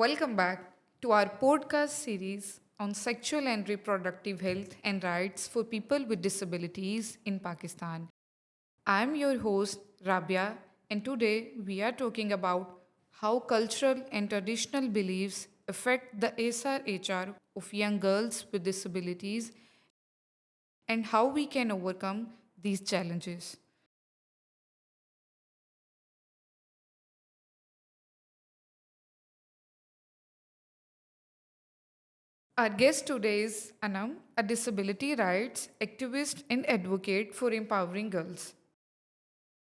Welcome back to our podcast series on sexual and reproductive health and rights for people with disabilities in Pakistan. I am your host, Rabia, and today we are talking about how cultural and traditional beliefs affect the SRHR of young girls with disabilities and how we can overcome these challenges. Our guest today is Anam, a disability rights activist and advocate for empowering girls.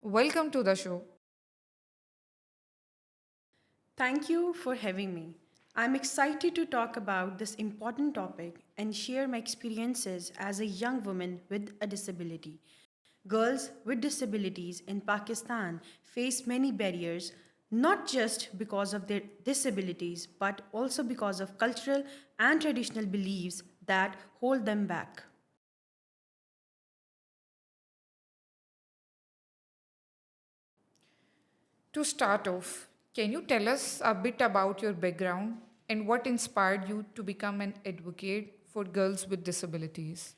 Welcome to the show. Thank you for having me. I'm excited to talk about this important topic and share my experiences as a young woman with a disability. Girls with disabilities in Pakistan face many barriers, not just because of their disabilities, but also because of cultural and traditional beliefs that hold them back. To start off, can you tell us a bit about your background and what inspired you to become an advocate for girls with disabilities?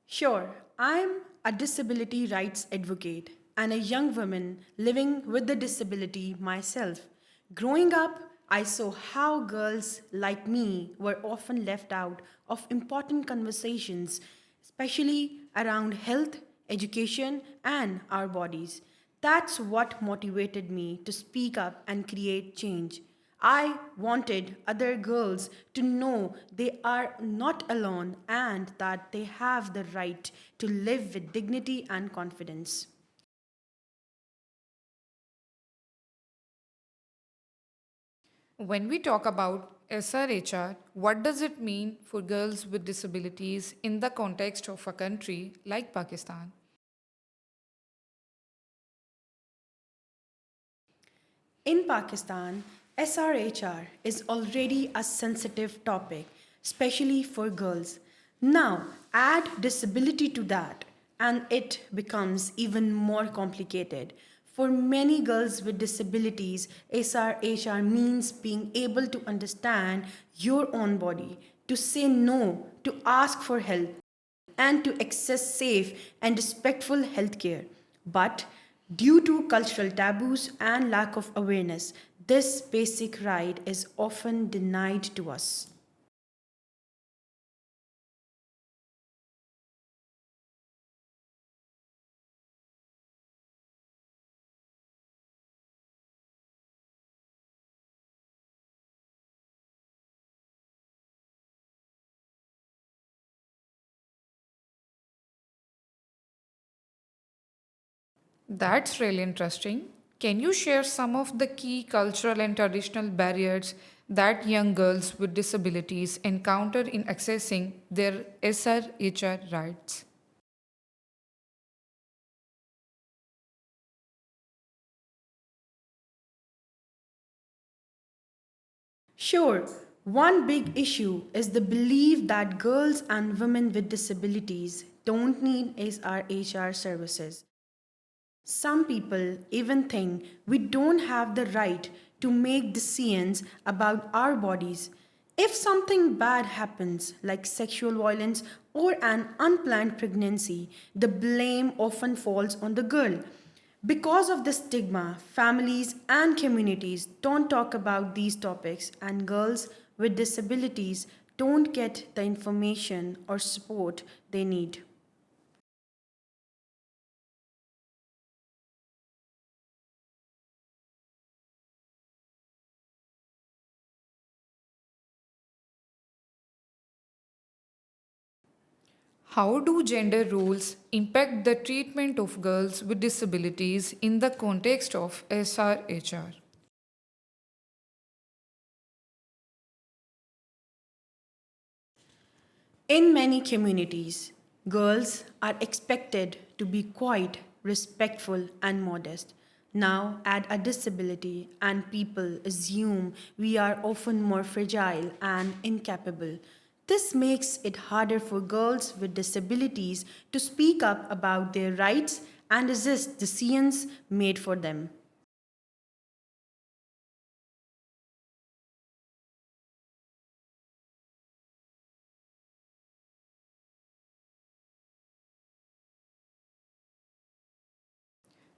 Sure, I'm a disability rights advocate and a young woman living with the disability myself. Growing up, I saw how girls like me were often left out of important conversations, especially around health, education, and our bodies. That's what motivated me to speak up and create change. I wanted other girls to know they are not alone and that they have the right to live with dignity and confidence. When we talk about SRHR, what does it mean for girls with disabilities in the context of a country like Pakistan? In Pakistan, SRHR is already a sensitive topic, especially for girls. Now, add disability to that, and it becomes even more complicated. For many girls with disabilities, SRHR means being able to understand your own body, to say no, to ask for help, and to access safe and respectful healthcare. But due to cultural taboos and lack of awareness, this basic right is often denied to us. That's really interesting. Can you share some of the key cultural and traditional barriers that young girls with disabilities encounter in accessing their SRHR rights? Sure, one big issue is the belief that girls and women with disabilities don't need SRHR services. Some people even think we don't have the right to make decisions about our bodies. If something bad happens, like sexual violence or an unplanned pregnancy, the blame often falls on the girl. Because of the stigma, families and communities don't talk about these topics, and girls with disabilities don't get the information or support they need. How do gender roles impact the treatment of girls with disabilities in the context of SRHR? In many communities, girls are expected to be quiet, respectful, and modest. Now, add a disability, and people assume we are often more fragile and incapable. This makes it harder for girls with disabilities to speak up about their rights and resist decisions made for them.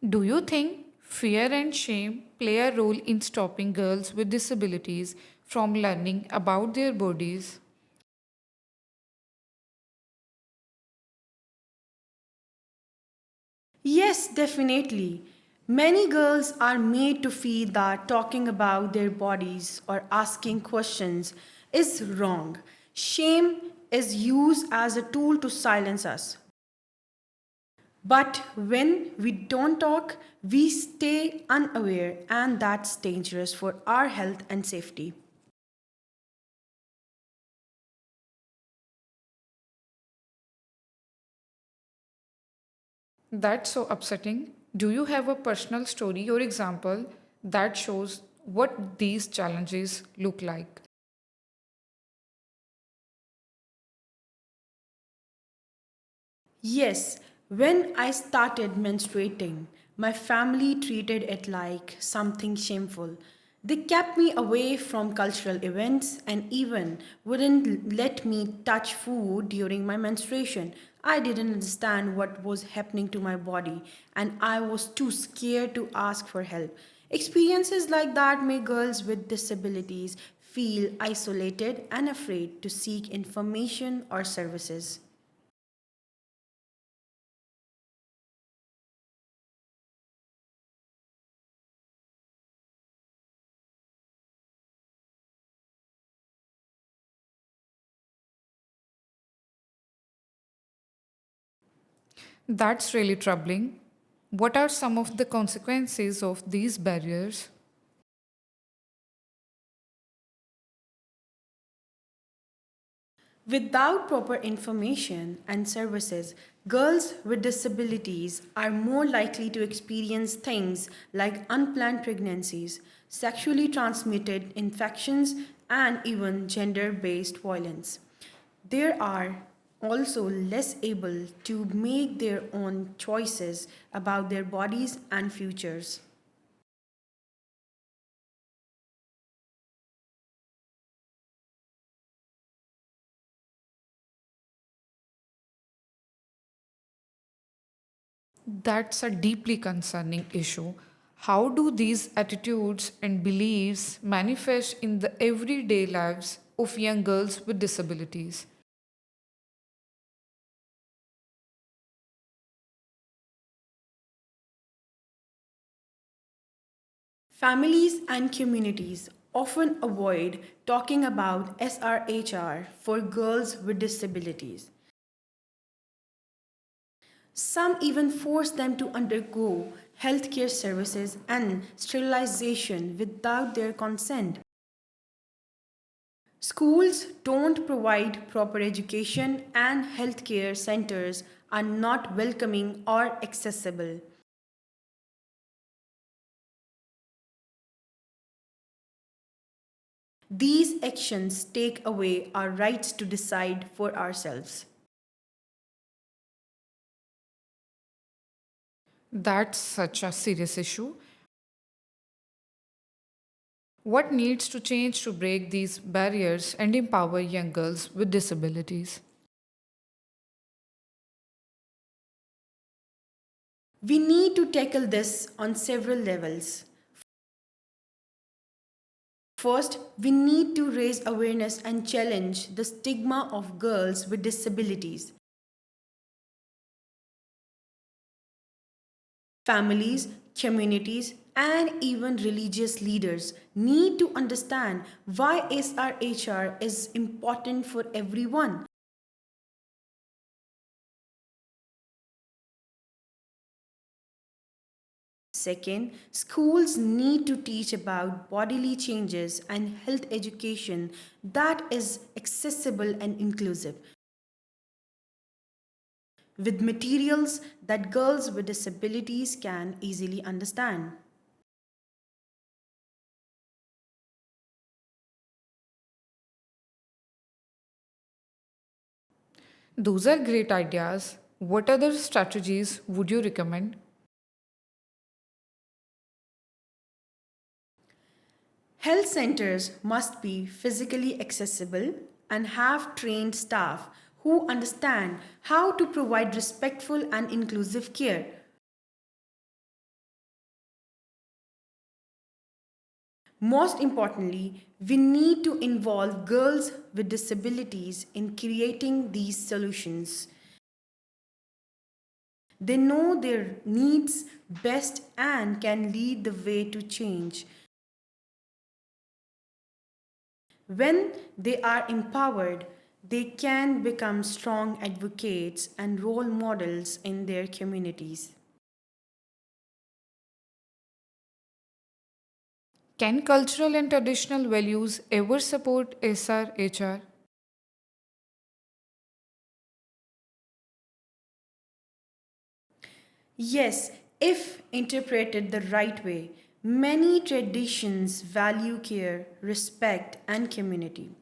Do you think fear and shame play a role in stopping girls with disabilities from learning about their bodies? Yes, definitely. Many girls are made to feel that talking about their bodies or asking questions is wrong. Shame is used as a tool to silence us. But when we don't talk, we stay unaware, and that's dangerous for our health and safety. That's so upsetting. Do you have a personal story or example that shows what these challenges look like? Yes, when I started menstruating, my family treated it like something shameful. They kept me away from cultural events and even wouldn't let me touch food during my menstruation. I didn't understand what was happening to my body and I was too scared to ask for help. Experiences like that make girls with disabilities feel isolated and afraid to seek information or services. That's really troubling. What are some of the consequences of these barriers? Without proper information and services, girls with disabilities are more likely to experience things like unplanned pregnancies, sexually transmitted infections, and even gender based violence. They are also less able to make their own choices about their bodies and futures. That's a deeply concerning issue. How do these attitudes and beliefs manifest in the everyday lives of young girls with disabilities? Families and communities often avoid talking about SRHR for girls with disabilities. Some even force them to undergo healthcare services and sterilization without their consent. Schools don't provide proper education, and healthcare centers are not welcoming or accessible. These actions take away our rights to decide for ourselves. That's such a serious issue. What needs to change to break these barriers and empower young girls with disabilities? We need to tackle this on several levels. First, we need to raise awareness and challenge the stigma of girls with disabilities. Families, communities, and even religious leaders need to understand why SRHR is important for everyone. Second, schools need to teach about bodily changes and health education that is accessible and inclusive, with materials that girls with disabilities can easily understand. Those are great ideas. What other strategies would you recommend? Health centers must be physically accessible and have trained staff who understand how to provide respectful and inclusive care. Most importantly, we need to involve girls with disabilities in creating these solutions. They know their needs best and can lead the way to change. When they are empowered, they can become strong advocates and role models in their communities. Can cultural and traditional values ever support SRHR? Yes, if interpreted the right way, many traditions value care, respect, and community.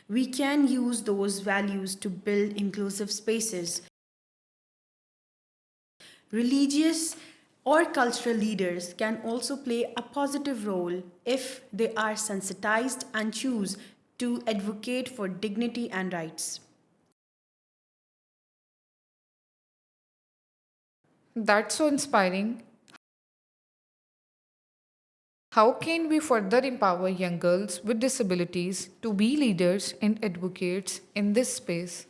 We can use those values to build inclusive spaces. Religious or cultural leaders can also play a positive role if they are sensitized and choose to advocate for dignity and rights. That's so inspiring. How can we further empower young girls with disabilities to be leaders and advocates in this space?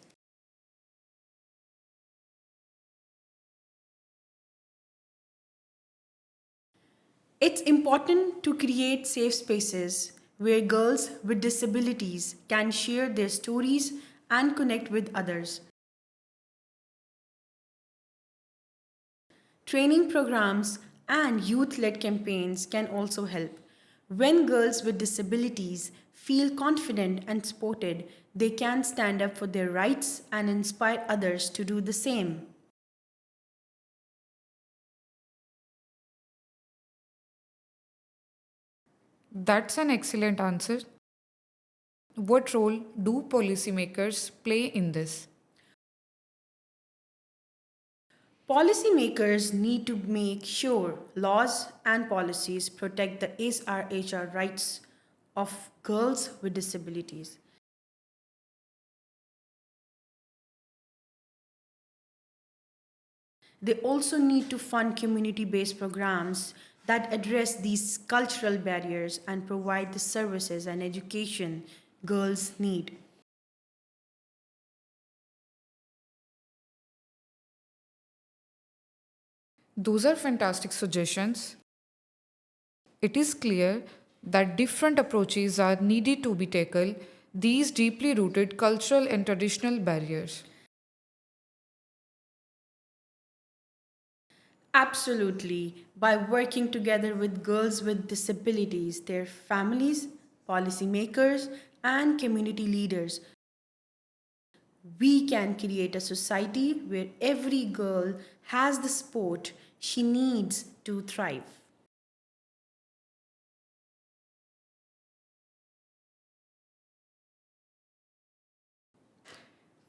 It's important to create safe spaces where girls with disabilities can share their stories and connect with others. Training programs and youth led campaigns can also help. When girls with disabilities feel confident and supported, they can stand up for their rights and inspire others to do the same. That's an excellent answer. What role do policymakers play in this? Policymakers need to make sure laws and policies protect the SRHR rights of girls with disabilities. They also need to fund community based programs that address these cultural barriers and provide the services and education girls need. Those are fantastic suggestions. It is clear that different approaches are needed to be tackled these deeply rooted cultural and traditional barriers. Absolutely. By working together with girls with disabilities, their families, policymakers, and community leaders, we can create a society where every girl has the support she needs to thrive.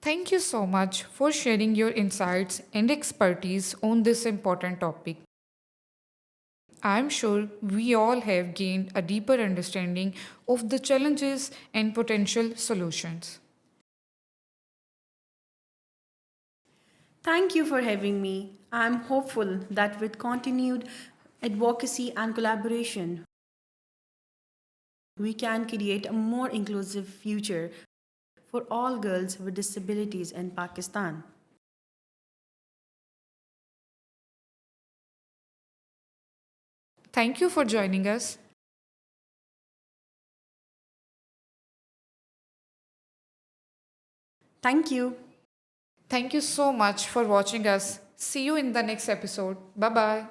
Thank you so much for sharing your insights and expertise on this important topic. I am sure we all have gained a deeper understanding of the challenges and potential solutions. Thank you for having me. I'm hopeful that with continued advocacy and collaboration, we can create a more inclusive future for all girls with disabilities in Pakistan. Thank you for joining us. Thank you. Thank you so much for watching us. See you in the next episode. Bye bye.